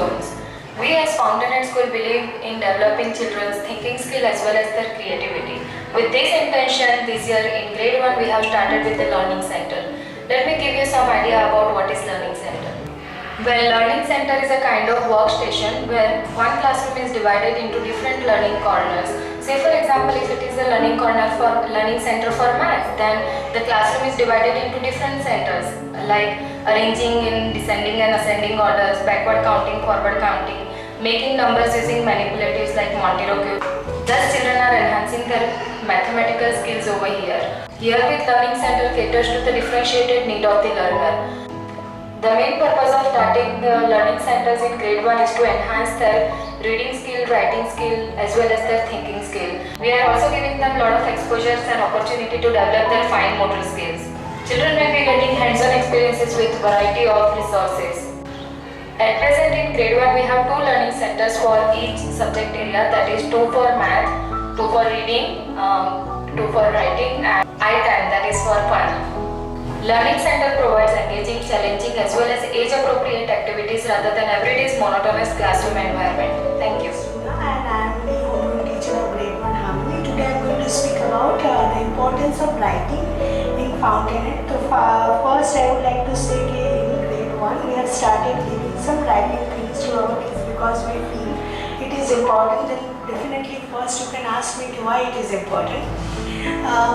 zones. We as Fountainhead School believe in developing children's thinking skill as well as their creativity. With this intention, this year in grade 1 we have started with the Learning Center. Let me give you some idea about what is Learning Center. Well, Learning Center is a kind of workstation where one classroom is divided into different learning corners. Say for example, if it is a learning center for math, then the classroom is divided into different centers like arranging in descending and ascending orders, backward counting, forward counting, making numbers using manipulatives like Montero cube. Thus children are enhancing their mathematical skills over here. Here with Learning Center caters to the differentiated need of the learner. The main purpose of starting the learning centers in grade 1 is to enhance their reading skill, writing skill as well as their thinking skill. We are also giving them a lot of exposures and opportunity to develop their fine motor skills. Children will be getting hands-on experiences with variety of resources. At present in grade 1 we have 2 learning centers for each subject area, that is 2 for math, 2 for reading, 2 for writing and I-time, that is for fun. Learning Center provides engaging, challenging as well as age-appropriate activities rather than everyday's monotonous classroom environment. Thank you. And I am the homeroom teacher of grade 1 Harmony. Today I am going to speak about the importance of writing in Fountainhead. So first I would like to say that in grade 1 we have started giving some writing things to our kids because we feel it is important. Then definitely first you can ask me why it is important.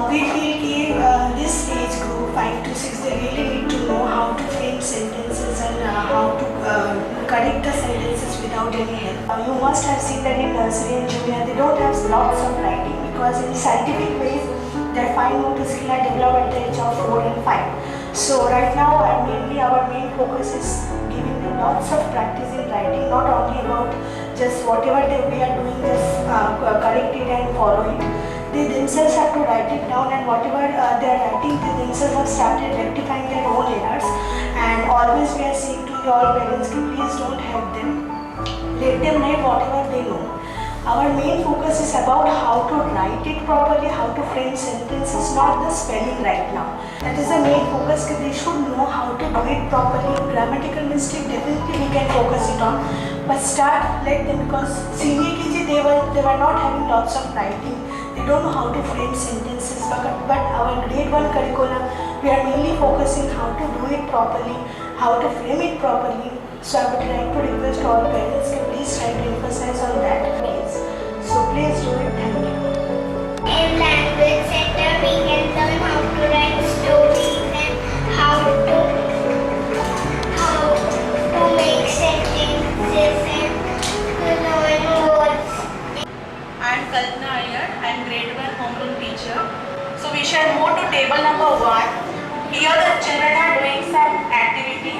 We feel that this age group 5 to 6 they really need to know how to frame sentences and how to correct the sentences without any help. You must have seen that in nursery and junior they don't have lots of writing because in scientific ways their fine motor skill are developed at the age of 4 and 5. So right now our main focus is giving them lots of practice in writing, not only about just whatever we are doing, just correct it and follow it. They themselves have to write it down, and whatever they are writing, they themselves have started rectifying their own errors. And always we are saying to all parents, please don't help them. Let them write whatever they know. Our main focus is about how to write it properly, how to frame sentences, not the spelling right now. That is the main focus. They should know how to do it properly. Grammatical mistake definitely we can focus it on, but let them, because senior KG they were not having lots of writing. They don't know how to frame sentences, but our grade 1 curriculum, we are mainly focusing how to do it properly, how to frame it properly. So I would like to request all parents to please try to emphasize on that. So please do it. Thank you. In language center, we can learn how to write stories and how to make sentences and to learn words. I am Kalpana Iyer. I am grade 1 homeroom teacher. So we shall move to table number 1. Here the children are doing some activity.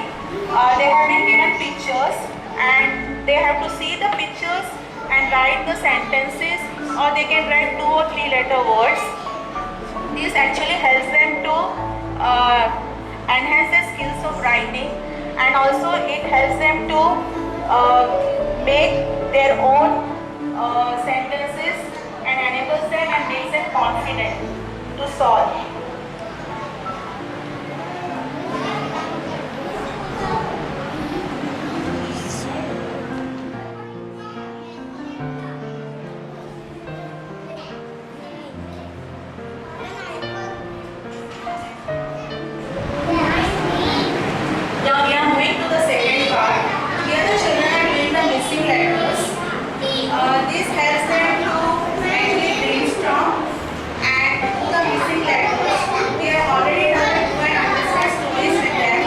They have been given pictures and they have to see the pictures and write the sentences, or they can write 2 or 3 letter words. This actually helps them to enhance their skills of writing, and also it helps them to make their own sentences and enables them and makes them confident to solve. Now we are moving to the second part. Here the children are doing the missing letters. This helps them to actually brainstorm and do the missing letters. We have already done the do and understand stories with them.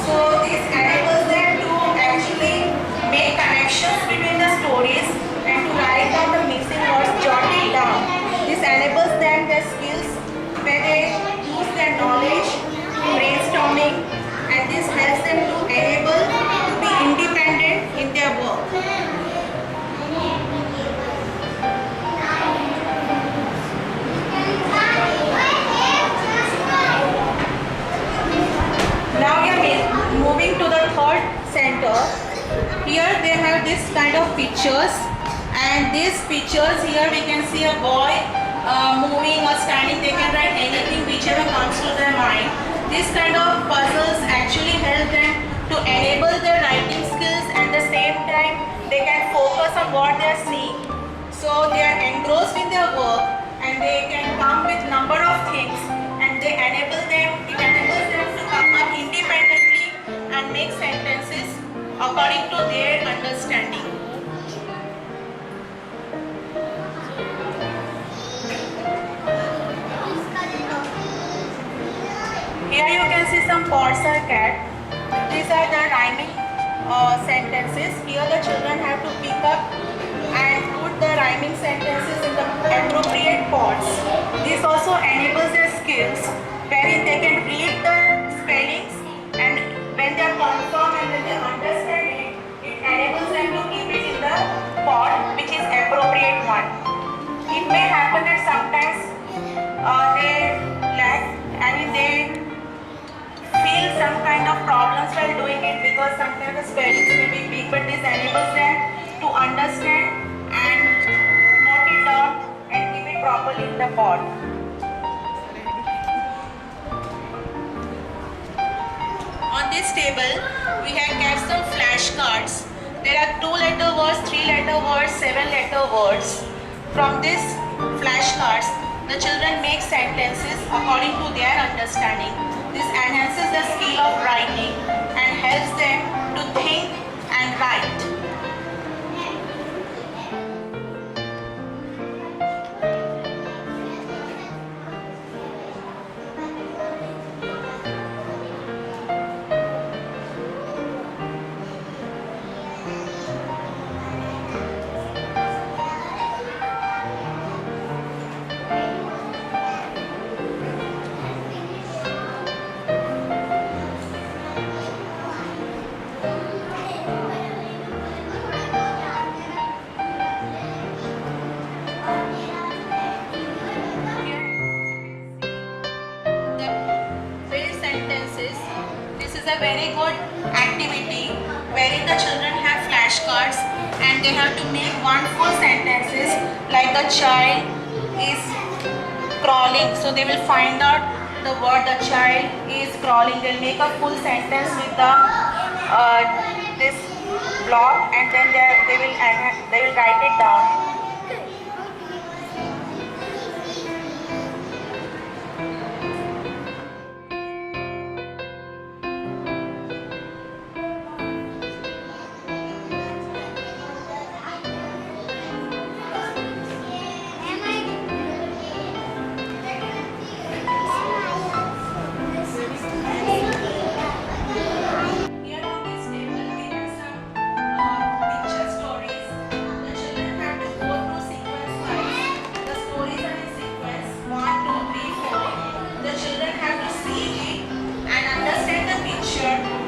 So this enables them to actually make connections between the stories and to write down the missing words, jot it down. This enables them their skills where they use their knowledge, brainstorming, and this helps them to enable to be independent in their work. Now we are moving to the third center. Here they have this kind of pictures, and these pictures here we can see a boy moving or standing. They can write anything whichever comes to their mind. This kind of puzzles actually help them to enable their writing skills and the same same time they can focus on what they are seeing. So they are engrossed in their work and they can come with number of things, and it enables them to come up independently and make sentences according to their understanding. Here you can see some pots or cat. These are the rhyming sentences. Here the children have to pick up and put the rhyming sentences in the appropriate pots. This also enables their skills wherein they can read the spellings, and when they are confirmed and when they understand it, it enables them to keep it in the pot which is appropriate one. It may happen that sometimes they lack, I mean they feel some kind of problems while doing it because sometimes the spellings may be big, but this enables them to understand and note it down and keep it properly in the pot. On this table, we have kept some flashcards. There are 2-letter words, 3-letter words, 7-letter words. From these flashcards, the children make sentences according to their understanding. This enhances the skill of writing and helps them to think and write. A very good activity wherein the children have flashcards and they have to make one full sentences, like the child is crawling. So they will find out the word the child is crawling. They'll make a full sentence with the this block, and then they will write it down.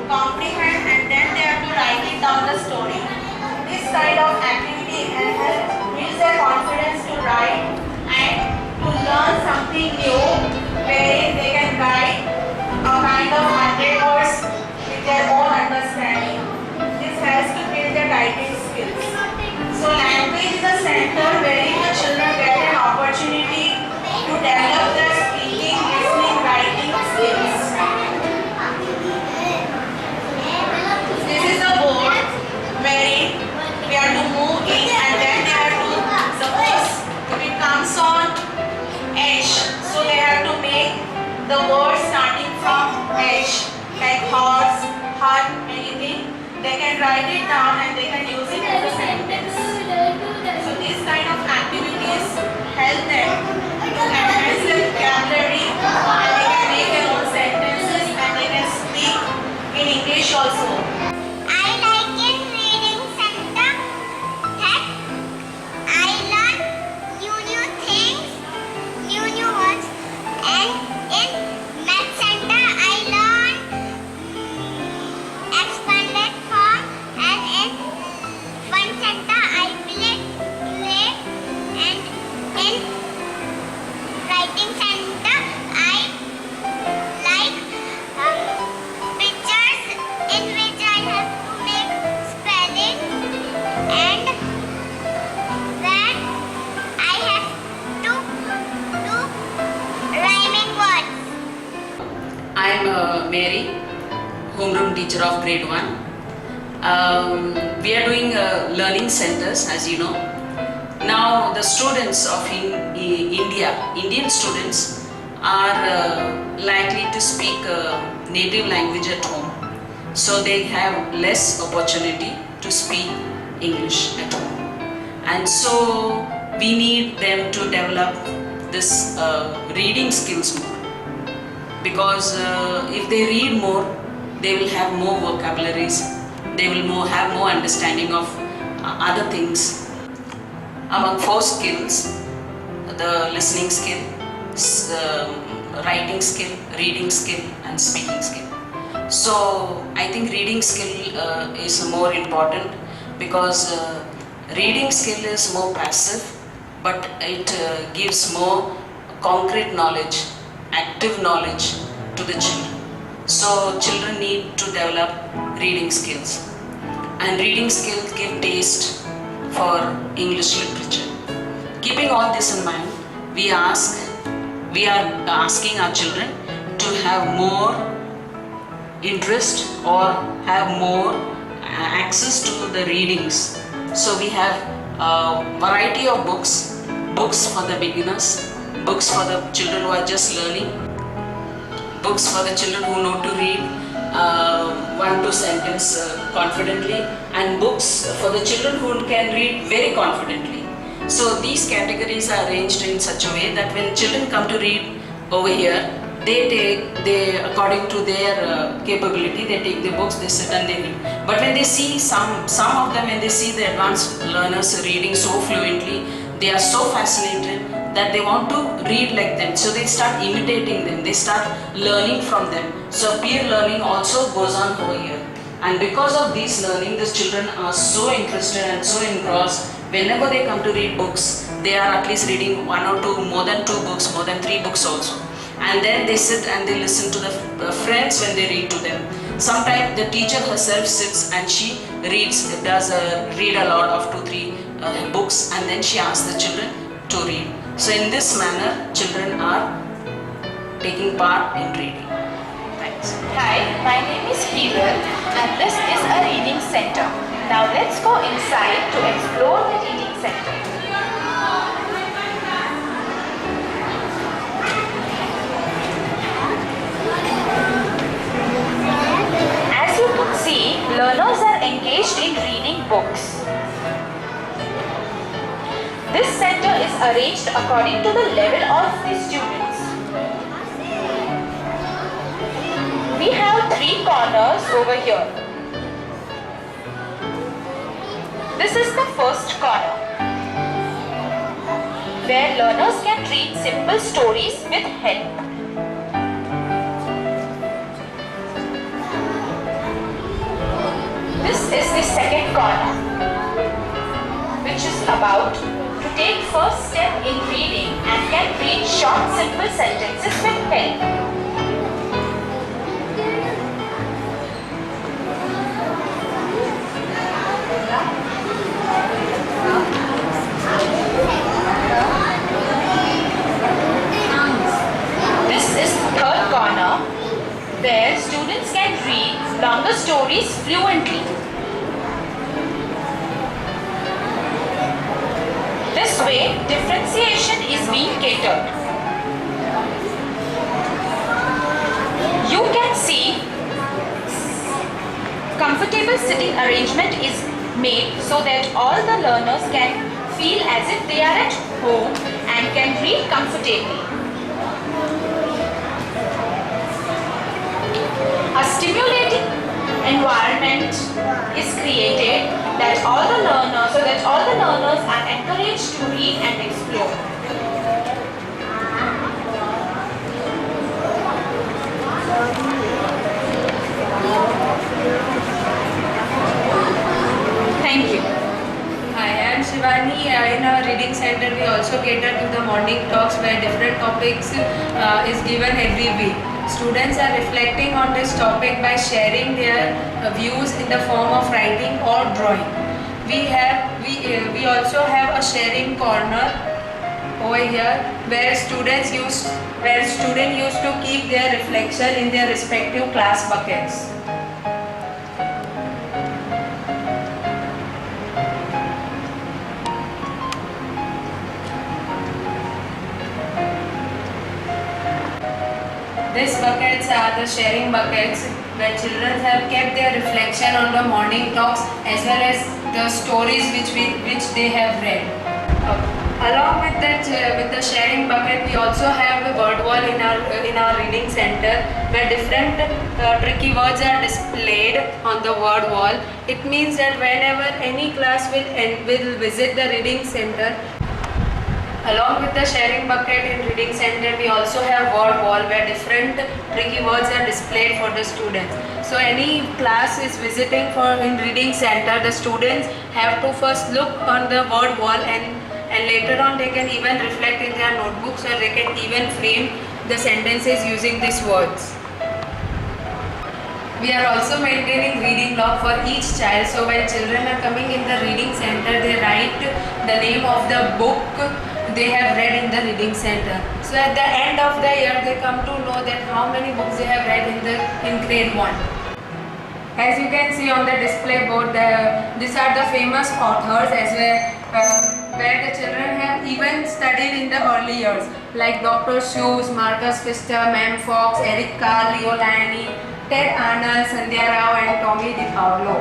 Comprehend, and then they have to write it down the story. This kind of activity builds their confidence to write and to learn something new, wherein they can write a kind of 100 words with their own understanding. This helps to build their writing skills. So language is a center wherein the children get an opportunity to develop their speaking, listening, writing skills. This is the board wherein we have to move in, and then they have to, suppose if it comes on H, so they have to make the word starting from H, like horse, hut, anything. They can write it down and they can use it as a sentence. So these kind of activities help them to enhance their vocabulary, and they can make their own sentences and they can speak in English also. I like in reading center that I learn new things, new words, and in math center I learn expanded form, and in fun center I play, and in writing center I like pictures in which I have to make spelling, and then I have to do rhyming words. I am Mary, homeroom teacher of grade 1. we are doing learning centers, as you know. Now the students of Indian students are likely to speak native language at home. So they have less opportunity to speak English at home. And so we need them to develop this reading skills more. Because if they read more, they will have more vocabularies, they will have more understanding of other things. Among 4 skills, the listening skill, writing skill, reading skill and speaking skill. So I think reading skill is more important because reading skill is more passive, but it gives more concrete knowledge, active knowledge to the children. So children need to develop reading skills, and reading skills give taste for English literature. Keeping all this in mind, we are asking our children to have more interest or have more access to the readings. So we have a variety of books for the beginners, books for the children who are just learning, books for the children who know to read 1-2 sentences confidently, and books for the children who can read very confidently. So these categories are arranged in such a way that when children come to read over here, they according to their capability, they take the books, they sit and they read. But when they see some of them, when they see the advanced learners reading so fluently, they are so fascinated that they want to read like them. So they start imitating them, they start learning from them. So peer learning also goes on over here. And because of this learning, these children are so interested and so engrossed. Whenever they come to read books, they are at least reading 1 or 2, more than 2 books, more than 3 books also. And then they sit and they listen to the friends when they read to them. Sometimes the teacher herself sits and she does read aloud of 2-3 books, and then she asks the children to read. So in this manner, children are taking part in reading. Thanks. Hi, my name is Kiran and this is a reading center. Now let's go inside to explore the reading center. As you can see, learners are engaged in reading books. This center is arranged according to the level of the students. We have 3 corners over here. This is the first corner, where learners can read simple stories with help. This is the second corner, which is about to take first step in reading and can read short simple sentences with help. This is the third corner, where students can read longer stories fluently. This way, differentiation is being catered. You can see comfortable sitting arrangement is made so that all the learners can feel as if they are at home and can read comfortably. A stimulating environment is created that all the learners are encouraged to read and explore. Thank you. Hi, I am Shivani. In our reading center, we also cater to the morning talks where different topics is given every week. Students are reflecting on this topic by sharing their views in the form of writing or drawing. We also have a sharing corner over here where students used to keep their reflection in their respective class buckets. These buckets are the sharing buckets where children have kept their reflection on the morning talks as well as the stories which they have read. Along with that, with the sharing bucket, we also have a word wall in our reading center where different tricky words are displayed on the word wall. It means that whenever any class will visit the reading center, along with the sharing bucket in reading center, we also have word wall where different tricky words are displayed for the students. So any class is visiting in reading center, the students have to first look on the word wall and later on they can even reflect in their notebooks, or they can even frame the sentences using these words. We are also maintaining reading log for each child. So when children are coming in the reading center, they write the name of the book they have read in the reading center. So at the end of the year, they come to know that how many books they have read in grade 1. As you can see on the display board, these are the famous authors as well, where the children have even studied in the early years, like Dr. Seuss, Marcus Pfister, Mem Fox, Eric Carle, Leo Lionni, Ted Arnold, Sandhya Rao and Tommy DiPaolo.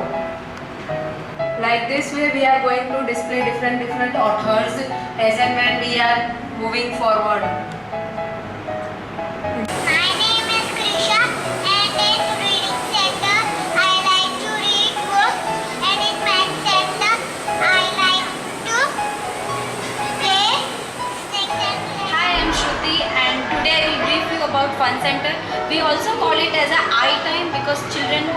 Like this way we are going to display different authors as and when we are moving forward. My name is Krisha, and in reading center I like to read books, and in math center I like to play snakes and ladders. Hi, I am Shruti and today I will brief you about Fun Center. We also call it as a I time because children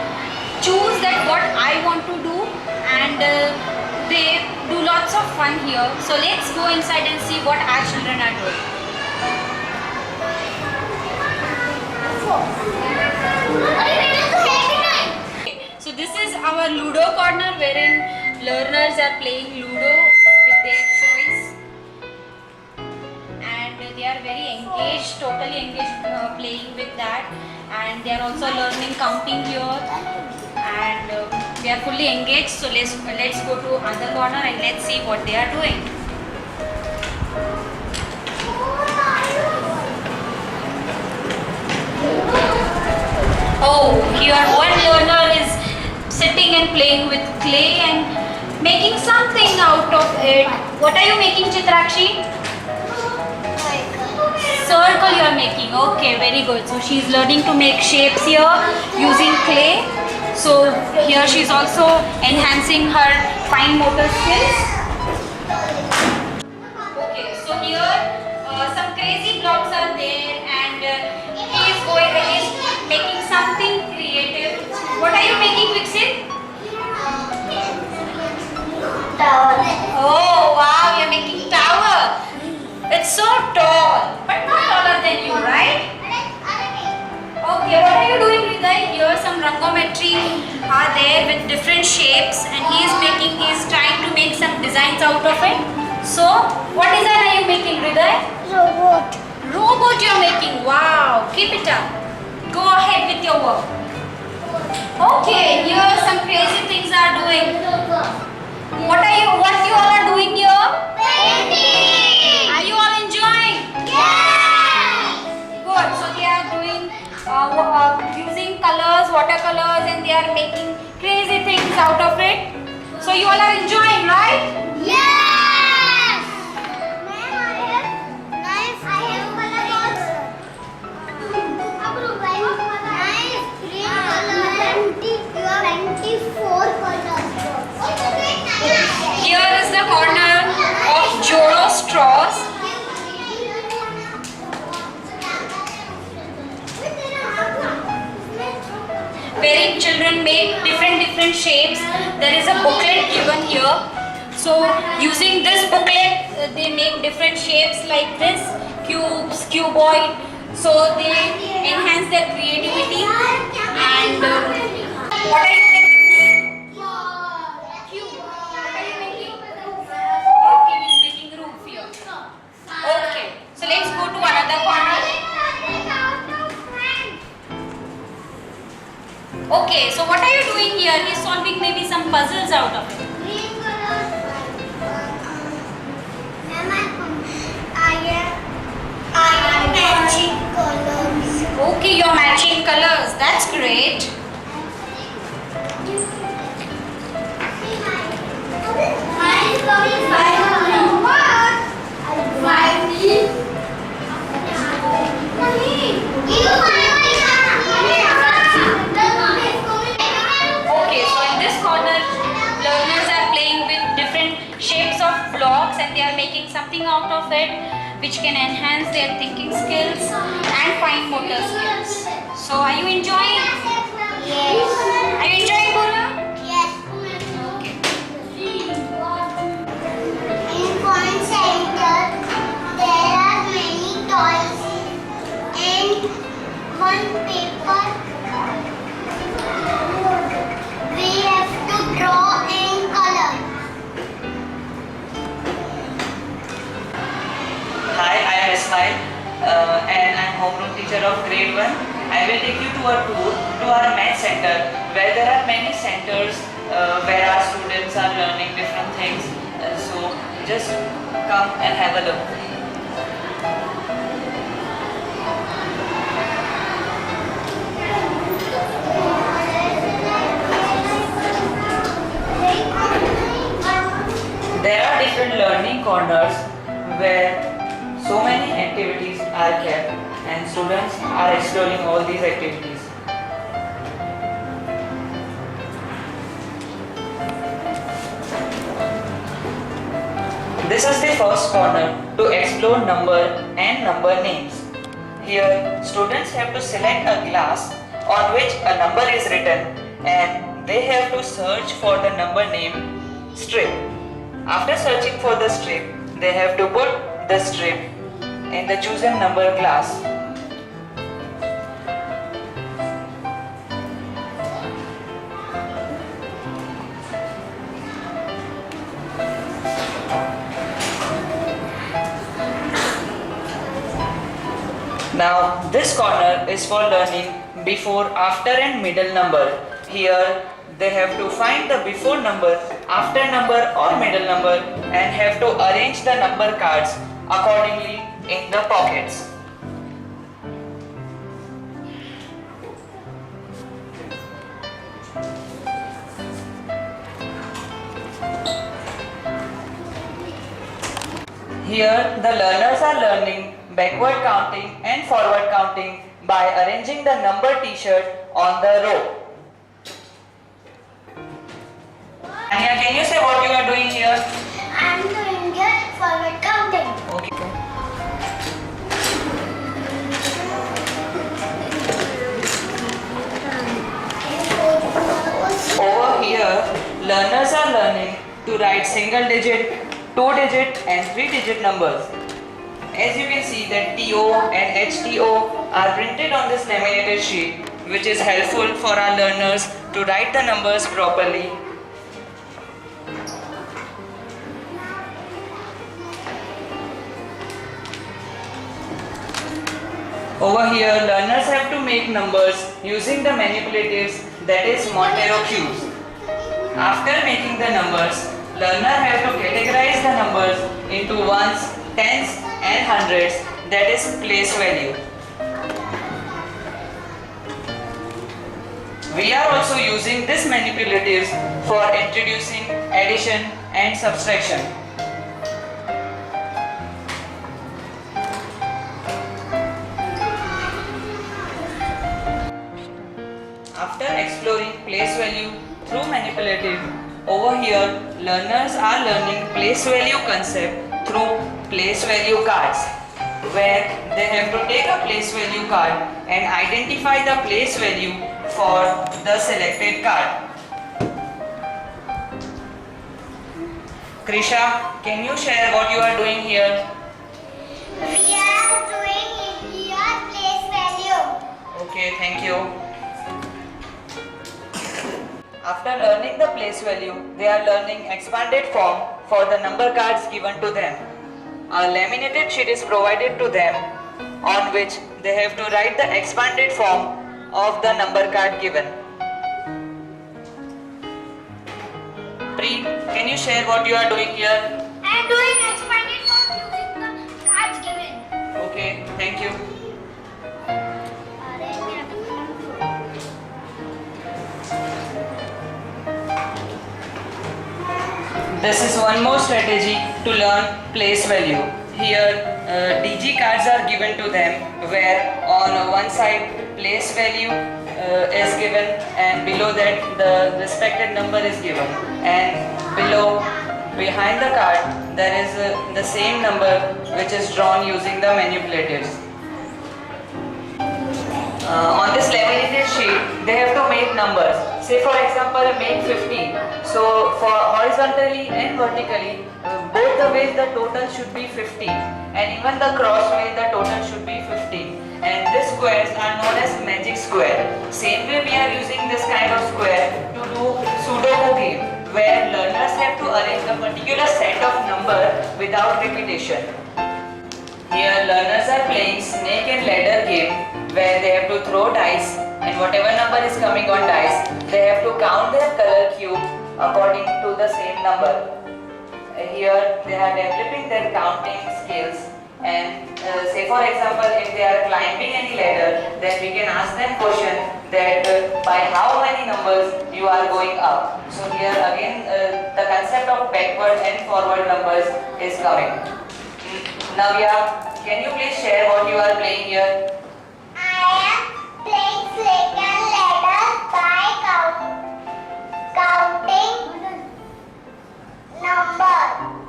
choose that what I want to do, and they do lots of fun here. So let's go inside and see what our children are doing. So this is our Ludo corner wherein learners are playing Ludo with their toys, and they are very engaged, totally engaged playing with that, and they are also learning counting here, and they are fully engaged. So let's go to other corner and let's see what they are doing. Oh, here one learner is sitting and playing with clay and making something out of it. What are you making, Chitrakshi? Circle you are making. Okay, very good. So she is learning to make shapes here using clay. So here she is also enhancing her fine motor skills. Okay, so here some crazy blocks are there, and he is making something creative. What are you making, Vixit? Tower. Oh wow, you're making tower. It's so tall, but not taller than you, right? Okay, what are you doing, Hriday? Here some rangometry are there with different shapes, and he is trying to make some designs out of it. So, what design are you making, Hriday? Robot. Robot you're making. Wow, keep it up. Go ahead with your work. Okay, here some crazy things are doing. What you all are doing here? Painting. Are you all enjoying? Yes. Good. So they are doing using colors, watercolors, and they are making crazy things out of it. So you all are enjoying, right? Yes. Ma'am, I have nice. I have color also. Nice green color. 24 colors. Here is the corner of Joro straws. Wherein children make different shapes. There is a booklet given here. So using this booklet, they make different shapes like this, cubes, cuboid. So they enhance their creativity. And what are you making? Cube. What are you making? Okay, he's making roof here. Okay, so let's go to another corner. Okay, so what are you doing here? He's solving maybe some puzzles out of it. Green color. I am matching colors. Okay, and they are making something out of it which can enhance their thinking skills and fine motor skills. So are you enjoying? Yes. Are you enjoying, Bula? Yes. Okay. In fun center, there are many toys and one paper. We have to draw and color. Hi, I am Ismail and I am homeroom teacher of grade 1. I will take you to a tour to our math center where there are many centers where our students are learning different things. So just come and have a look. There are different learning corners where so many activities are kept and students are exploring all these activities. This is the first corner to explore number and number names. Here, students have to select a glass on which a number is written and they have to search for the number name strip. After searching for the strip, they have to put the strip in the chosen number glass. Now, this corner is for learning before, after and middle number. Here, they have to find the before number, after number or middle number and have to arrange the number cards accordingly in the pockets. Here, the learners are learning backward counting and forward counting by arranging the number t-shirt on the row. Anya, can you say what you are doing here? I'm doing it forward counting. Okay. Over here, learners are learning to write single digit, 2 digit and 3 digit numbers. As you can see that TO and HTO are printed on this laminated sheet, which is helpful for our learners to write the numbers properly. Over here, learners have to make numbers using the manipulatives, that is Montero cubes. After making the numbers, learner have to categorize the numbers into ones, tens and hundreds, that is place value. We are also using this manipulatives for introducing addition and subtraction. After exploring place value through manipulative, over here learners are learning place value concept through place value cards, where they have to take a place value card and identify the place value for the selected card. Krisha, can you share what you are doing here? We are doing here place value. Okay, thank you. After learning the place value, they are learning expanded form for the number cards given to them. A laminated sheet is provided to them on which they have to write the expanded form of the number card given. Preet, can you share what you are doing here? I am doing expanded form using the cards given. Okay, thank you. This is one more strategy to learn place value. Here, DG cards are given to them, where on one side place value is given and below that the respected number is given, and below behind the card there is the same number which is drawn using the manipulatives. On this laminated sheet, they have to make numbers. Say for example, make 50. So for horizontally and vertically, both the ways the total should be 50, and even the cross way the total should be 50. And these squares are known as magic square. Same way we are using this kind of square to do Sudoku game, where learners have to arrange a particular set of number without repetition. Here learners are playing snake and ladder game, where they have to throw dice, and whatever number is coming on dice, they have to count their color cube according to the same number. Here they are developing their counting skills, and say for example, if they are climbing any ladder, then we can ask them question that by how many numbers you are going up. So here again the concept of backward and forward numbers is coming. Navya, can you please share what you are playing here? I am playing snake and ladder by counting number.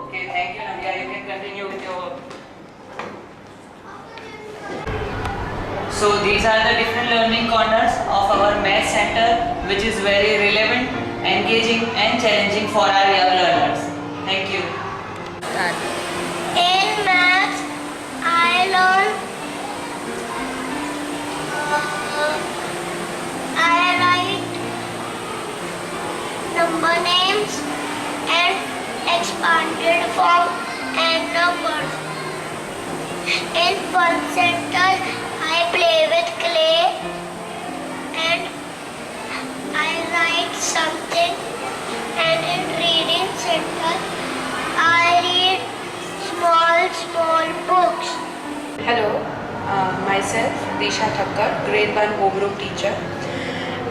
Okay, thank you Navya. You can continue with your work. So these are the different learning corners of our math center, which is very relevant, engaging and challenging for our young learners. Thank you. In maths, I learned I write number names and expanded form and numbers. In fun center, I play with clay and I write something, and in reading center, I read small books. Hello, myself Disha Thakkar, grade 1 homeroom teacher.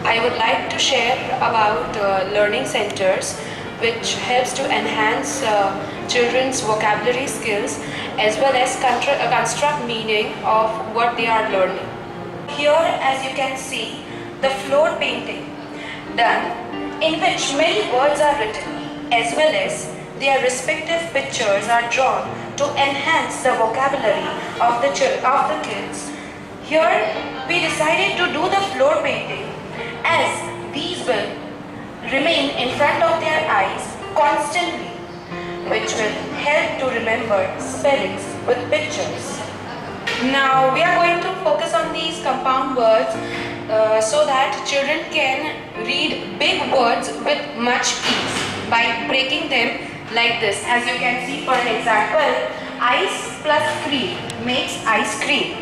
I would like to share about learning centers, which helps to enhance children's vocabulary skills as well as construct meaning of what they are learning. Here, as you can see, the floor painting done in which many words are written as well as their respective pictures are drawn to enhance the vocabulary of the kids. Here we decided to do the floor painting as these will remain in front of their eyes constantly, which will help to remember spellings with pictures. Now we are going to focus on these compound words so that children can read big words with much ease by breaking them like this. As you can see, for an example, ice plus cream makes ice cream.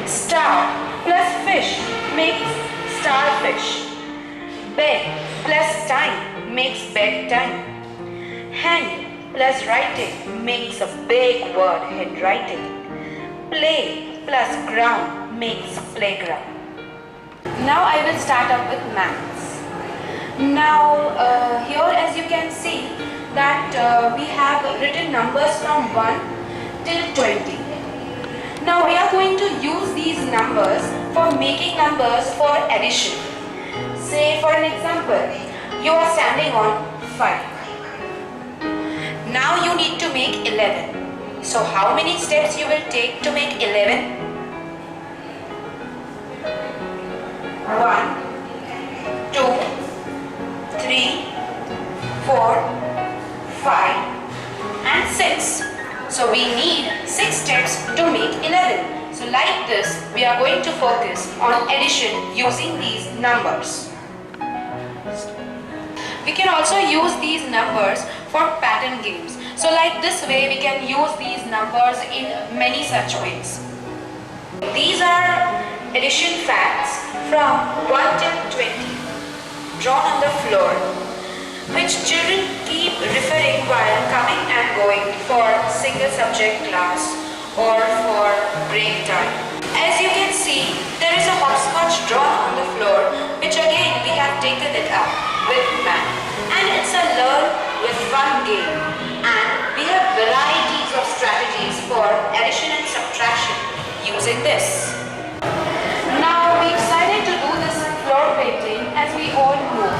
Star plus fish makes starfish. Bed plus time makes bedtime. Hand plus writing makes a big word, handwriting. Play plus ground makes playground. Now I will start up with maths. Now here, as you can see, that we have written numbers from 1 till 20. Now we are going to use these numbers for making numbers for addition. Say for an example, you are standing on 5. Now you need to make 11. So how many steps you will take to make 11? 1, 2, 3, 4, 5 and 6. So we need 6 steps to make 11. So like this, we are going to focus on addition using these numbers. We can also use these numbers for pattern games. So like this way, we can use these numbers in many such ways. These are addition facts from 1 till 20 drawn on the floor, which children keep referring while coming and going for single subject class or for break time. As you can see, there is a hopscotch drawn on the floor, which again we have taken it up with math. And it's a learn with fun game. And we have varieties of strategies for addition and subtraction using this. Now we decided to do this floor painting as we all know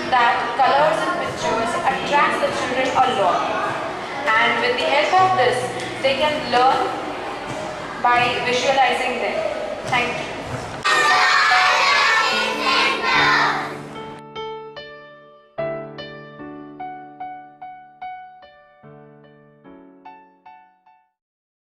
that colors and pictures attract the children a lot. and with the help of this they can learn by visualizing them. Thank you.